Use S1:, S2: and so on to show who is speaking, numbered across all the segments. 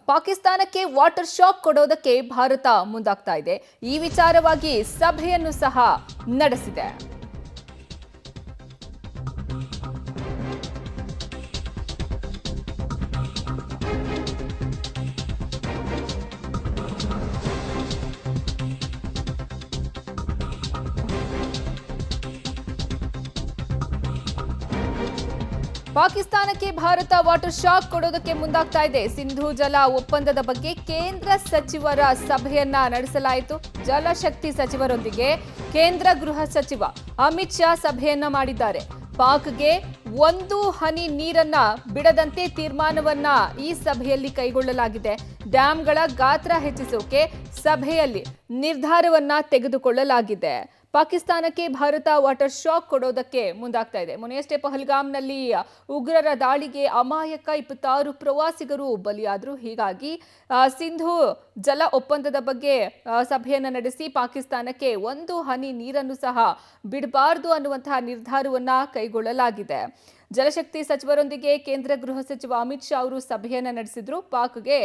S1: ಪಾಕಿಸ್ತಾನಕ್ಕೆ water shock ಕೊಡೋದಕ್ಕೆ ಭಾರತ ಮುಂದಾಗ್ತಾ ಇದೆ. ಈ ವಿಚಾರವಾಗಿ ಸಭೆಯನ್ನು ಸಹ ನಡೆಸಿದೆ. ಪಾಕಿಸ್ತಾನಕ್ಕೆ ಭಾರತ ವಾಟರ್ ಶಾಕ್ ಕೊಡೋದಕ್ಕೆ ಮುಂದಾಗ್ತಾ ಇದೆ. ಸಿಂಧೂ ಜಲ ಒಪ್ಪಂದದ ಬಗ್ಗೆ ಕೇಂದ್ರ ಸಚಿವರ ಸಭೆಯನ್ನ ನಡೆಸಲಾಯಿತು. ಜಲಶಕ್ತಿ ಸಚಿವರೊಂದಿಗೆ ಕೇಂದ್ರ ಗೃಹ ಸಚಿವ ಅಮಿತ್ ಶಾ ಸಭೆಯನ್ನ ಮಾಡಿದ್ದಾರೆ. ಪಾಕ್ಗೆ ಒಂದು ಹನಿ ನೀರನ್ನ ಬಿಡದಂತೆ ತೀರ್ಮಾನವನ್ನ ಈ ಸಭೆಯಲ್ಲಿ ಕೈಗೊಳ್ಳಲಾಗಿದೆ. ಡ್ಯಾಂಗಳ ಗಾತ್ರ ಹೆಚ್ಚಿಸೋಕೆ ಸಭೆಯಲ್ಲಿ ನಿರ್ಧಾರವನ್ನ ತೆಗೆದುಕೊಳ್ಳಲಾಗಿದೆ. ಪಾಕಿಸ್ತಾನಕ್ಕೆ ಭಾರತ ವಾಟರ್ ಶಾಕ್ ಕೊಡೋದಕ್ಕೆ ಮುಂದಾಗ್ತಾ ಇದೆ. ಮೊನ್ನೆಯಷ್ಟೇ ಪಹಲ್ಗಾಮ್ನಲ್ಲಿ ಉಗ್ರರ ದಾಳಿಗೆ ಅಮಾಯಕ 26 ಪ್ರವಾಸಿಗರು ಬಲಿಯಾದರು. ಹೀಗಾಗಿ ಸಿಂಧೂ ಜಲ ಒಪ್ಪಂದದ ಬಗ್ಗೆ ಸಭೆಯನ್ನು ನಡೆಸಿ ಪಾಕಿಸ್ತಾನಕ್ಕೆ ಒಂದು ಹನಿ ನೀರನ್ನು ಸಹ ಬಿಡಬಾರದು ಅನ್ನುವಂತಹ ನಿರ್ಧಾರವನ್ನ ಕೈಗೊಳ್ಳಲಾಗಿದೆ. ಜಲಶಕ್ತಿ ಸಚಿವರೊಂದಿಗೆ ಕೇಂದ್ರ ಗೃಹ ಸಚಿವ ಅಮಿತ್ ಶಾ ಅವರು ಸಭೆಯನ್ನ ನಡೆಸಿದ್ರು. ಪಾಕ್ಗೆ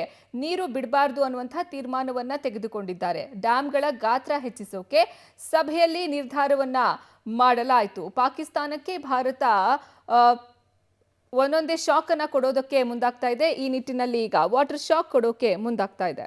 S1: ನೀರು ಬಿಡಬಾರದು ಅನ್ನುವಂತಹ ತೀರ್ಮಾನವನ್ನ ತೆಗೆದುಕೊಂಡಿದ್ದಾರೆ. ಡ್ಯಾಂಗಳ ಗಾತ್ರ ಹೆಚ್ಚಿಸೋಕೆ ಸಭೆಯಲ್ಲಿ ನಿರ್ಧಾರವನ್ನ ಮಾಡಲಾಯಿತು. ಪಾಕಿಸ್ತಾನಕ್ಕೆ ಭಾರತ ಒಂದೊಂದೇ ಶಾಕ್ ಅನ್ನ ಕೊಡೋದಕ್ಕೆ ಮುಂದಾಗ್ತಾ ಇದೆ. ಈ ನಿಟ್ಟಿನಲ್ಲಿ ಈಗ ವಾಟರ್ ಶಾಕ್ ಕೊಡೋಕೆ ಮುಂದಾಗ್ತಾ ಇದೆ.